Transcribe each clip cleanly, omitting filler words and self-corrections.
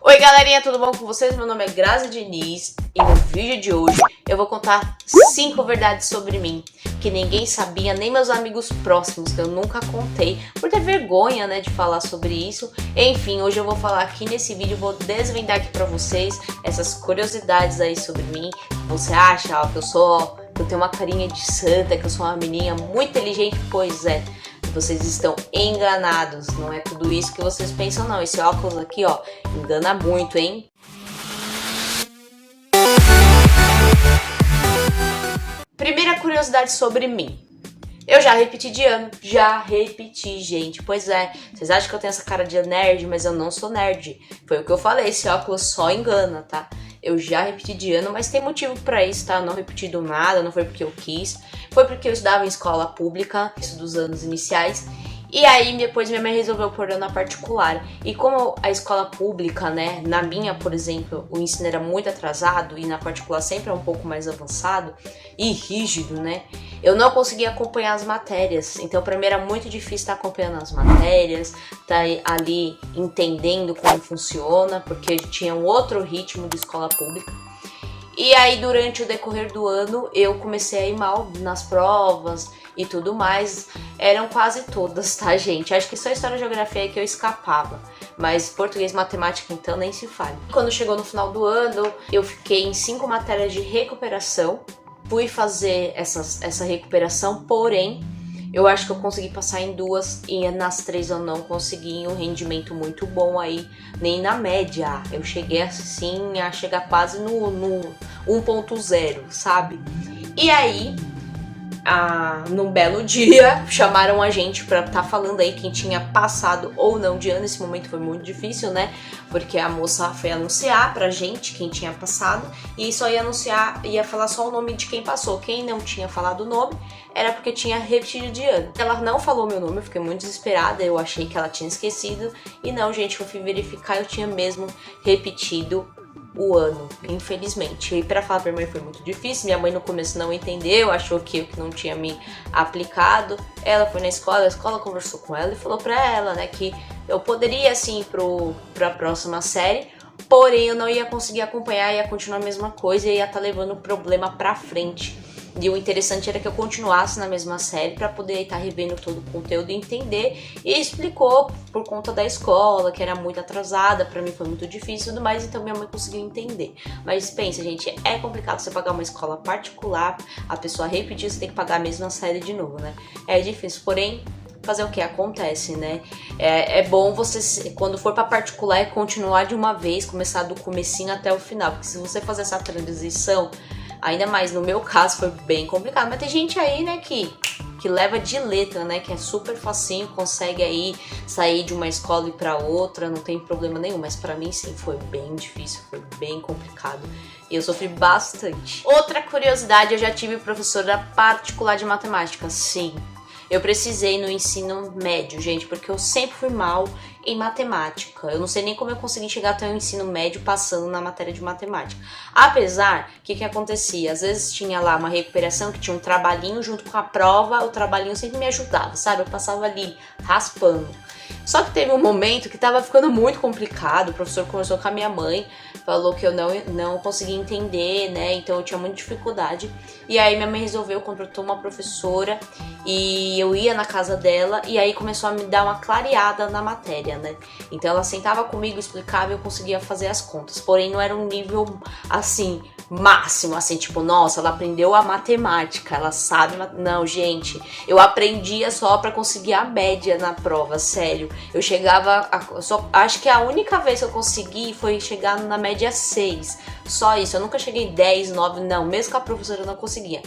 Oi galerinha, tudo bom com vocês? Meu nome é Grazi Diniz e no vídeo de hoje eu vou contar 5 verdades sobre mim que ninguém sabia, nem meus amigos próximos, que eu nunca contei por ter vergonha, né, de falar sobre isso. Enfim, hoje eu vou falar aqui nesse vídeo, vou desvendar aqui pra vocês essas curiosidades aí sobre mim. Você acha que eu tenho uma carinha de santa, que eu sou uma menina muito inteligente? Pois é. Vocês estão enganados, não é tudo isso que vocês pensam não. Esse óculos aqui, ó, engana muito, hein? Primeira curiosidade sobre mim. Eu já repeti de ano, gente. Pois é, vocês acham que eu tenho essa cara de nerd, mas eu não sou nerd. Foi o que eu falei, esse óculos só engana, tá? Eu já repeti de ano, mas tem motivo pra isso, tá? Eu não repeti do nada, não foi porque eu quis. Foi porque eu estudava em escola pública, isso dos anos iniciais. E aí depois minha mãe resolveu pôr eu na particular. E como a escola pública, né, na minha, por exemplo, o ensino era muito atrasado e na particular sempre é um pouco mais avançado e rígido, né? Eu não conseguia acompanhar as matérias. Então pra mim era muito difícil estar acompanhando as matérias, estar ali entendendo como funciona, porque tinha um outro ritmo de escola pública. E aí durante o decorrer do ano eu comecei a ir mal nas provas e tudo mais. Eram quase todas, tá, gente? Acho que só história e geografia aí que eu escapava. Mas português e matemática então nem se fale. Quando chegou no final do ano, eu fiquei em 5 matérias de recuperação. Fui fazer essa recuperação, porém, eu acho que eu consegui passar em 2 e nas 3 eu não consegui um rendimento muito bom aí, nem na média. Eu cheguei assim a chegar quase no 1.0, sabe? E aí, num belo dia, chamaram a gente pra estar falando aí quem tinha passado ou não de ano. Esse momento foi muito difícil, né? Porque a moça foi anunciar pra gente quem tinha passado e só ia anunciar, ia falar só o nome de quem passou. Quem não tinha falado o nome era porque tinha repetido de ano. Ela não falou meu nome, eu fiquei muito desesperada, eu achei que ela tinha esquecido. E não, gente, eu fui verificar, eu tinha mesmo repetido o ano, infelizmente. E pra falar pra minha mãe foi muito difícil. Minha mãe no começo não entendeu, achou que eu não tinha me aplicado. Ela foi na escola, a escola conversou com ela e falou pra ela, né, que eu poderia sim pra próxima série, porém eu não ia conseguir acompanhar, ia continuar a mesma coisa e ia estar levando o problema pra frente. E o interessante era que eu continuasse na mesma série para poder estar revendo todo o conteúdo e entender. E explicou por conta da escola, que era muito atrasada, para mim foi muito difícil e tudo mais, então minha mãe conseguiu entender. Mas pensa, gente, é complicado você pagar uma escola particular, a pessoa repetir, você tem que pagar a mesma série de novo, né? É difícil, porém, fazer o que acontece, né? É bom você, quando for para particular, continuar de uma vez, começar do comecinho até o final, porque se você fazer essa transição, ainda mais no meu caso foi bem complicado, mas tem gente aí, né, que leva de letra, né, que é super facinho, consegue aí sair de uma escola e ir pra outra, não tem problema nenhum, mas pra mim sim, foi bem difícil, foi bem complicado e eu sofri bastante. Outra curiosidade, eu já tive professora particular de matemática, sim. Eu precisei no ensino médio, gente, porque eu sempre fui mal em matemática. Eu não sei nem como eu consegui chegar até o ensino médio passando na matéria de matemática. Apesar, o que acontecia? Às vezes tinha lá uma recuperação que tinha um trabalhinho junto com a prova, o trabalhinho sempre me ajudava, sabe? Eu passava ali raspando. Só que teve um momento que tava ficando muito complicado, o professor conversou com a minha mãe, falou que eu não conseguia entender, né, então eu tinha muita dificuldade. E aí minha mãe resolveu, contratou uma professora e eu ia na casa dela e aí começou a me dar uma clareada na matéria, né. Então ela sentava comigo, explicava e eu conseguia fazer as contas, porém não era um nível, assim, máximo, assim, tipo, nossa, ela aprendeu a matemática, ela sabe, não, gente, eu aprendia só pra conseguir a média na prova, sério, eu chegava, acho que a única vez que eu consegui foi chegar na média 6, só isso, eu nunca cheguei 10, 9, não, mesmo com a professora eu não conseguia,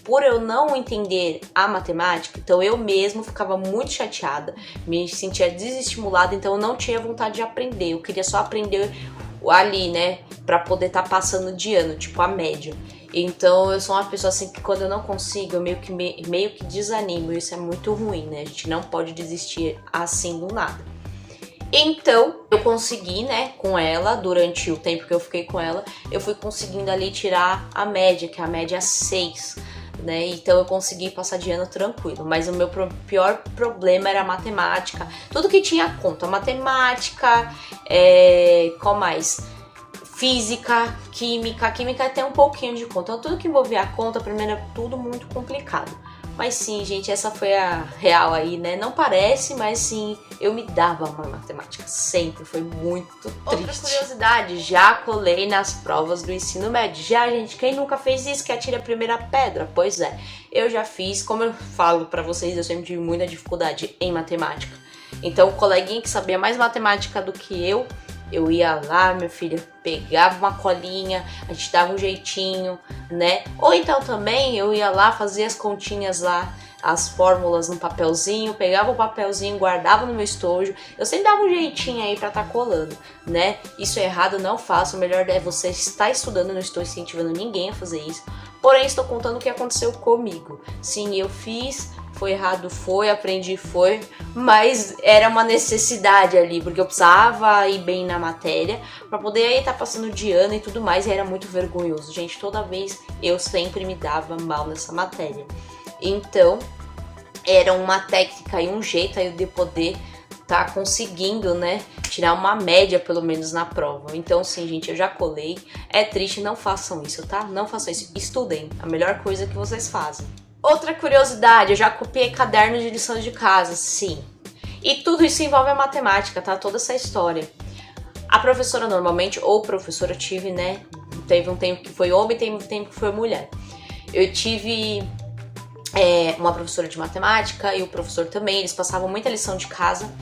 por eu não entender a matemática, então eu mesmo ficava muito chateada, me sentia desestimulada, então eu não tinha vontade de aprender, eu queria só aprender ali, né, pra poder estar passando de ano, tipo a média. Então eu sou uma pessoa assim que quando eu não consigo, eu meio que desanimo, e isso é muito ruim, né, a gente não pode desistir assim do nada. Então eu consegui, né, com ela, durante o tempo que eu fiquei com ela, eu fui conseguindo ali tirar a média, que é a média 6. né? Então eu consegui passar de ano tranquilo. Mas o meu pior problema era a matemática. Tudo que tinha conta. Matemática, qual mais? Física, química. Química tem um pouquinho de conta. Então tudo que envolvia a conta, primeiro era tudo muito complicado. Mas sim, gente, essa foi a real aí, né? Não parece, mas sim, eu me dava uma matemática. Sempre, foi muito triste. Outra curiosidade, já colei nas provas do ensino médio. Já, gente, quem nunca fez isso, que atire a primeira pedra? Pois é, eu já fiz. Como eu falo pra vocês, eu sempre tive muita dificuldade em matemática. Então, o coleguinha que sabia mais matemática do que eu ia lá, minha filha, pegava uma colinha, a gente dava um jeitinho, né? Ou então também eu ia lá, fazia as continhas lá, as fórmulas no papelzinho, pegava o papelzinho, guardava no meu estojo. Eu sempre dava um jeitinho aí pra tá colando, né? Isso é errado, não faço. O melhor é você estar estudando, não estou incentivando ninguém a fazer isso. Porém, estou contando o que aconteceu comigo. Sim, eu fiz, foi errado, foi, aprendi, foi, mas era uma necessidade ali, porque eu precisava ir bem na matéria para poder aí estar passando de ano e tudo mais, e era muito vergonhoso. Gente, toda vez eu sempre me dava mal nessa matéria. Então, era uma técnica e um jeito aí de poder tá conseguindo, né, tirar uma média pelo menos na prova. Então, sim, gente, eu já colei. É triste, não façam isso, tá? Não façam isso. Estudem, a melhor coisa que vocês fazem. Outra curiosidade, eu já copiei caderno de lição de casa, sim. E tudo isso envolve a matemática, tá? Toda essa história. A professora normalmente, ou professora, eu tive, né, teve um tempo que foi homem, teve um tempo que foi mulher. Eu tive uma professora de matemática e o professor também, eles passavam muita lição de casa,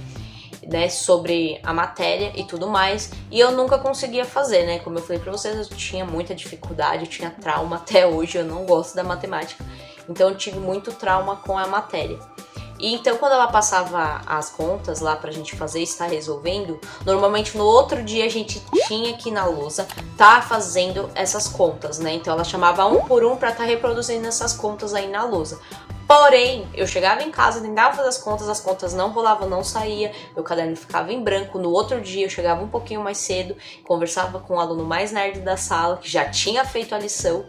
né, sobre a matéria e tudo mais, e eu nunca conseguia fazer, né, como eu falei pra vocês, eu tinha muita dificuldade, eu tinha trauma até hoje, eu não gosto da matemática, então eu tive muito trauma com a matéria. E então quando ela passava as contas lá pra gente fazer e estar resolvendo, normalmente no outro dia a gente tinha que ir na lousa tá fazendo essas contas, né, então ela chamava um por um pra estar reproduzindo essas contas aí na lousa. Porém, eu chegava em casa, tentava fazer as contas não rolavam, não saía, meu caderno ficava em branco. No outro dia eu chegava um pouquinho mais cedo, conversava com o aluno mais nerd da sala, que já tinha feito a lição,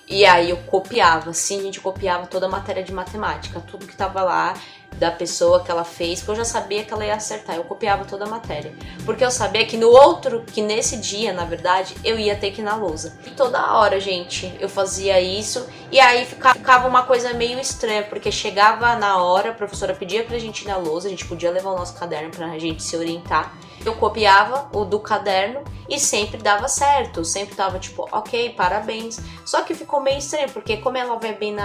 e aí eu copiava, sim, a gente copiava toda a matéria de matemática, tudo que tava lá, da pessoa que ela fez, porque eu já sabia que ela ia acertar, eu copiava toda a matéria. Porque eu sabia que nesse dia, na verdade, eu ia ter que ir na lousa. E toda hora, gente, eu fazia isso, e aí ficava uma coisa meio estranha, porque chegava na hora, a professora pedia pra gente ir na lousa, a gente podia levar o nosso caderno pra gente se orientar. Eu copiava o do caderno e sempre dava certo, sempre tava tipo, ok, parabéns. Só que ficou meio estranho, porque como ela vai bem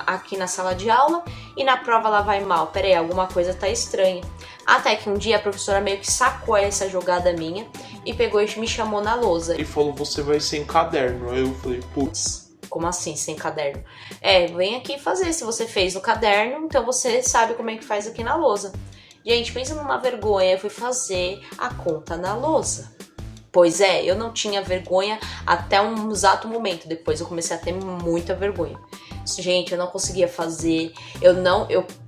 aqui na sala de aula e na prova ela vai mal, peraí, alguma coisa tá estranha. Até que um dia a professora meio que sacou essa jogada minha e pegou e me chamou na lousa. E falou, você vai sem caderno. Aí eu falei, putz. Como assim, sem caderno? Vem aqui fazer, se você fez no caderno, então você sabe como é que faz aqui na lousa. Gente, pensa numa vergonha, eu fui fazer a conta na lousa. Pois é, eu não tinha vergonha até um exato momento, depois eu comecei a ter muita vergonha. Gente, eu não conseguia fazer,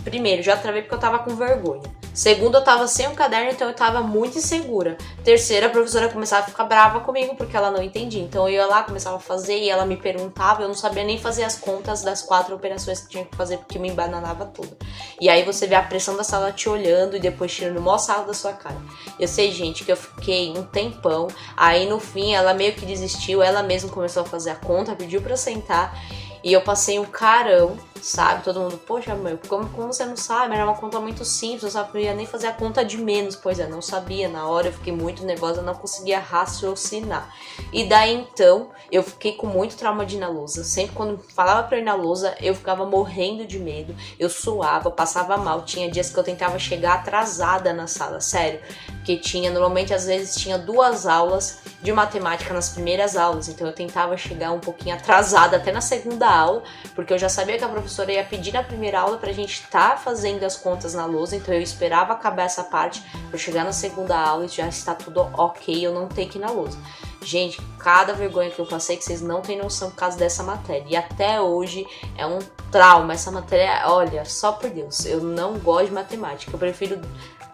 primeiro, já travei porque eu tava com vergonha. Segundo, eu tava sem um caderno, então eu tava muito insegura. Terceiro, a professora começava a ficar brava comigo porque ela não entendia. Então eu ia lá, começava a fazer e ela me perguntava, eu não sabia nem fazer as contas das 4 operações que tinha que fazer porque me embananava toda. E aí você vê a pressão da sala te olhando e depois tirando o maior sarro da sua cara. Eu sei, gente, que eu fiquei um tempão, aí no fim ela meio que desistiu, ela mesma começou a fazer a conta, pediu pra eu sentar. E eu passei um carão, sabe? Todo mundo, poxa, meu, como você não sabe? Era uma conta muito simples, eu sabia nem fazer a conta de menos. Pois é, não sabia. Na hora eu fiquei muito nervosa, não conseguia raciocinar. E daí então, eu fiquei com muito trauma de ir na lousa. Sempre quando falava pra eu ir na lousa, eu ficava morrendo de medo. Eu suava, passava mal. Tinha dias que eu tentava chegar atrasada na sala, sério. Porque normalmente às vezes tinha 2 aulas de matemática nas primeiras aulas. Então eu tentava chegar um pouquinho atrasada até na segunda aula, porque eu já sabia que a professora ia pedir na primeira aula pra gente estar fazendo as contas na lousa, então eu esperava acabar essa parte pra chegar na segunda aula e já está tudo ok, eu não ter que ir na lousa. Gente, cada vergonha que eu passei que vocês não têm noção por causa dessa matéria, e até hoje é um trauma essa matéria. Olha, só por Deus, eu não gosto de matemática, eu prefiro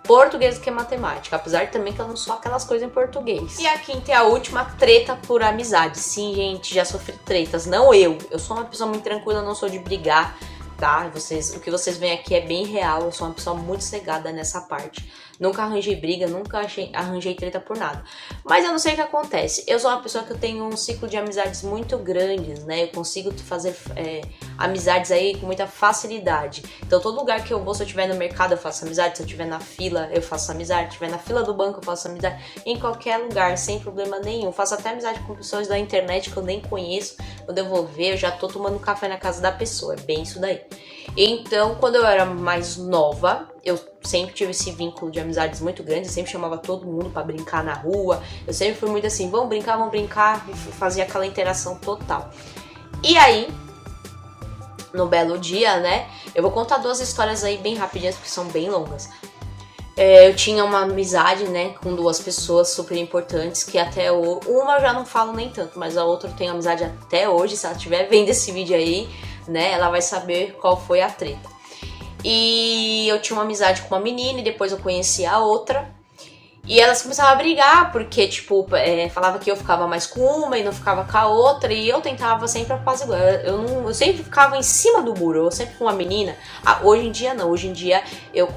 português do que matemática, apesar também que eu não sou aquelas coisas em português. E a quinta é a última, treta por amizade. Sim, gente, já sofri tretas, não eu sou uma pessoa muito tranquila, não sou de brigar, tá? O que vocês veem aqui é bem real, eu sou uma pessoa muito cegada nessa parte. Nunca arranjei briga, nunca arranjei treta por nada. Mas eu não sei o que acontece. Eu sou uma pessoa que eu tenho um ciclo de amizades muito grandes, né? Eu consigo fazer amizades aí com muita facilidade. Então todo lugar que eu vou, se eu estiver no mercado eu faço amizade, se eu estiver na fila eu faço amizade, se eu estiver na fila do banco eu faço amizade. Em qualquer lugar, sem problema nenhum. Faço até amizade com pessoas da internet que eu nem conheço. Quando eu vou ver, eu já tô tomando café na casa da pessoa. É bem isso daí. Então, quando eu era mais nova, eu sempre tive esse vínculo de amizades muito grande, eu sempre chamava todo mundo pra brincar na rua, eu sempre fui muito assim, vamos brincar, e fazia aquela interação total. E aí, no belo dia, né, eu vou contar duas histórias aí bem rapidinhas, porque são bem longas. Eu tinha uma amizade, né, com duas pessoas super importantes, que até uma eu já não falo nem tanto, mas a outra eu tenho amizade até hoje, se ela estiver vendo esse vídeo aí, né, ela vai saber qual foi a treta. E eu tinha uma amizade com uma menina e depois eu conheci a outra. E elas começavam a brigar, porque, tipo, falava que eu ficava mais com uma e não ficava com a outra. E eu tentava sempre apaziguar. Eu sempre ficava em cima do muro, eu sempre com uma menina. Hoje em dia não, hoje em dia eu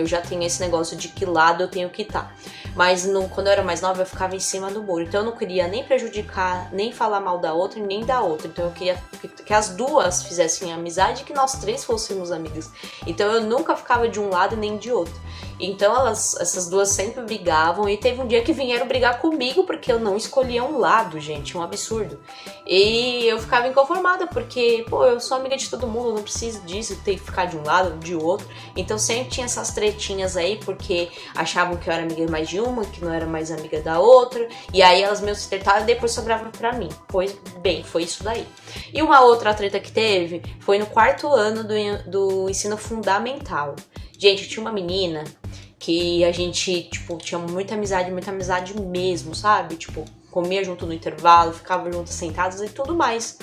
já tenho esse negócio de que lado eu tenho que estar. Mas quando eu era mais nova eu ficava em cima do muro. Então eu não queria nem prejudicar, nem falar mal da outra, nem da outra. Então eu queria que as duas fizessem amizade e que nós três fôssemos amigas. Então eu nunca ficava de um lado nem de outro. Então essas duas sempre brigavam e teve um dia que vieram brigar comigo porque eu não escolhia um lado, gente, um absurdo. E eu ficava inconformada porque, pô, eu sou amiga de todo mundo, eu não preciso disso, ter que ficar de um lado ou de outro. Então sempre tinha essas tretinhas aí porque achavam que eu era amiga mais de uma, que não era mais amiga da outra. E aí elas meio se tretavam e depois sobravam pra mim. Pois bem, foi isso daí. E uma outra treta que teve foi no 4º ano do ensino fundamental. Gente, tinha uma menina que a gente, tipo, tinha muita amizade mesmo, sabe? Tipo, comia junto no intervalo, ficava junto sentados e tudo mais.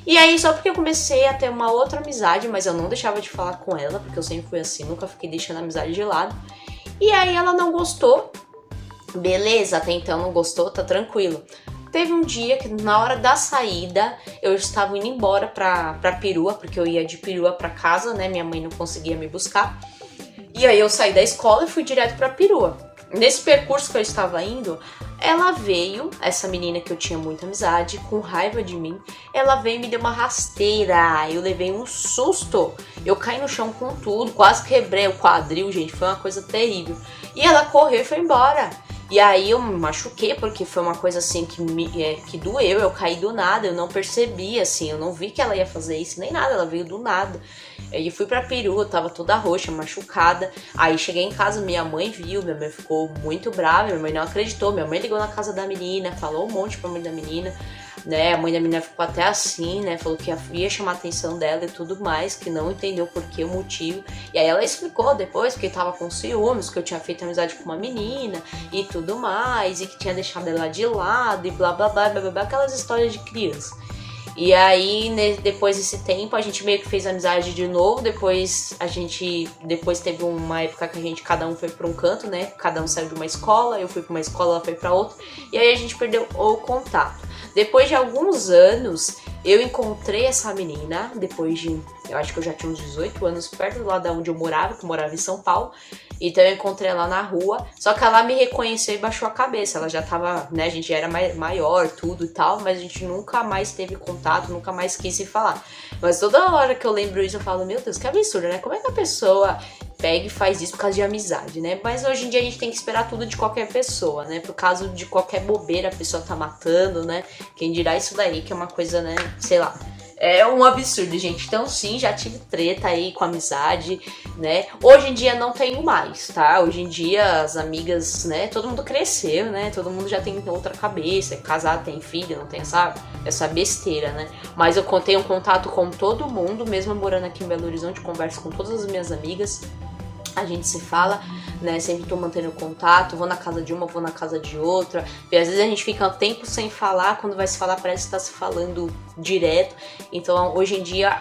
E aí, só porque eu comecei a ter uma outra amizade, mas eu não deixava de falar com ela, porque eu sempre fui assim, nunca fiquei deixando a amizade de lado. E aí ela não gostou, beleza, até então não gostou, tá tranquilo. Teve um dia que na hora da saída, eu estava indo embora pra perua, porque eu ia de perua pra casa, né? Minha mãe não conseguia me buscar. E aí eu saí da escola e fui direto pra perua. Nesse percurso que eu estava indo, ela veio, essa menina que eu tinha muita amizade, com raiva de mim, ela veio e me deu uma rasteira, eu levei um susto, eu caí no chão com tudo, quase quebrei o quadril, gente, foi uma coisa terrível. E ela correu e foi embora. E aí eu me machuquei, porque foi uma coisa assim que doeu, eu caí do nada, eu não percebi, assim, eu não vi que ela ia fazer isso, nem nada, ela veio do nada. Aí fui pra perua, tava toda roxa, machucada. Aí cheguei em casa, minha mãe viu, minha mãe ficou muito brava, minha mãe não acreditou. Minha mãe ligou na casa da menina, falou um monte pra mãe da menina, né? A mãe da menina ficou até assim, né? Falou que ia chamar a atenção dela e tudo mais, que não entendeu por que o motivo. E aí ela explicou depois que tava com ciúmes, que eu tinha feito amizade com uma menina e tudo mais, e que tinha deixado ela de lado e blá blá blá blá blá, aquelas histórias de criança. E aí, depois desse tempo, a gente meio que fez amizade de novo. Depois teve uma época que cada um foi pra um canto, né? Cada um saiu de uma escola, eu fui pra uma escola, ela foi pra outra. E aí a gente perdeu o contato. Depois de alguns anos, eu encontrei essa menina, eu acho que eu já tinha uns 18 anos, perto do lado de onde eu morava, que eu morava em São Paulo. Então eu encontrei ela na rua, só que ela me reconheceu e baixou a cabeça. Ela já tava, né, a gente já era maior, tudo e tal, mas a gente nunca mais teve contato, nunca mais quis se falar. Mas toda hora que eu lembro isso, eu falo, meu Deus, que absurdo, né? Como é que a pessoa pega e faz isso por causa de amizade, né? Mas hoje em dia a gente tem que esperar tudo de qualquer pessoa, né? Por causa de qualquer bobeira a pessoa tá matando, né? Quem dirá isso daí, que é uma coisa, né, sei lá. É um absurdo, gente. Então, sim, já tive treta aí com amizade, né? Hoje em dia não tenho mais, tá? Hoje em dia as amigas, né? Todo mundo cresceu, né? Todo mundo já tem outra cabeça. É casado, tem filho, não tem essa besteira, né? Mas eu tenho um contato com todo mundo, mesmo morando aqui em Belo Horizonte, converso com todas as minhas amigas. A gente se fala, né? Sempre tô mantendo contato, vou na casa de uma, vou na casa de outra. E às vezes a gente fica um tempo sem falar, quando vai se falar parece que tá se falando direto. Então hoje em dia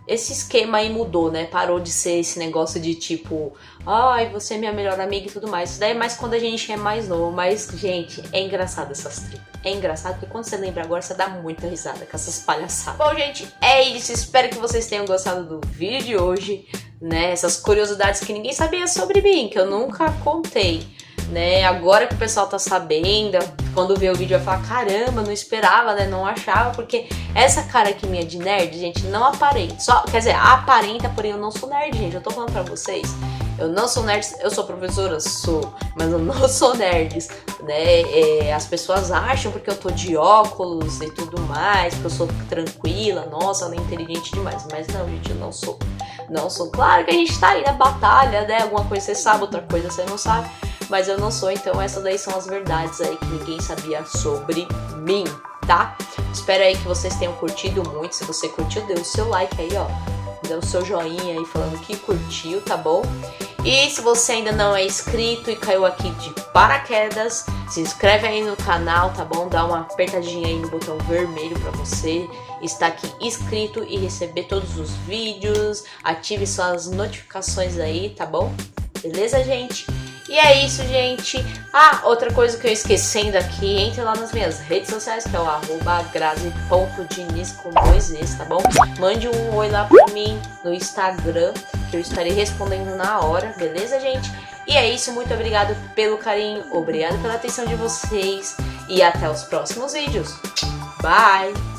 esse esquema aí mudou, né? Parou de ser esse negócio de tipo, ai, você é minha melhor amiga e tudo mais. Isso daí é mais quando a gente é mais novo. Mas, gente, é engraçado essas tretas. É engraçado porque quando você lembra agora, você dá muita risada com essas palhaçadas. Bom, gente, é isso. Espero que vocês tenham gostado do vídeo de hoje, né? Essas curiosidades que ninguém sabia sobre mim, que eu nunca contei, né? Agora que o pessoal tá sabendo, quando vê o vídeo vai falar, caramba, não esperava, né? Não achava, porque essa cara aqui minha de nerd, gente, não aparenta. Só, quer dizer, aparenta, porém eu não sou nerd, gente. Eu tô falando pra vocês. Eu não sou nerd, eu sou professora, sou, mas eu não sou nerd, né? As pessoas acham porque eu tô de óculos e tudo mais, que eu sou tranquila, nossa, ela é inteligente demais. Mas não, gente, eu não sou. Não sou. Claro que a gente tá aí na batalha, né? Alguma coisa você sabe, outra coisa você não sabe. Mas eu não sou, então essas daí são as verdades aí que ninguém sabia sobre mim, tá? Espero aí que vocês tenham curtido muito. Se você curtiu, dê o seu like aí, ó. Dê o seu joinha aí falando que curtiu, tá bom? E se você ainda não é inscrito e caiu aqui de paraquedas, se inscreve aí no canal, tá bom? Dá uma apertadinha aí no botão vermelho pra você estar aqui inscrito e receber todos os vídeos. Ative suas notificações aí, tá bom? Beleza, gente? E é isso, gente. Ah, outra coisa que eu esquecendo aqui, entre lá nas minhas redes sociais, que é o @grazi.diniz com 2 Es, tá bom? Mande um oi lá pra mim no Instagram, que eu estarei respondendo na hora, beleza, gente? E é isso, muito obrigado pelo carinho, obrigado pela atenção de vocês e até os próximos vídeos. Bye!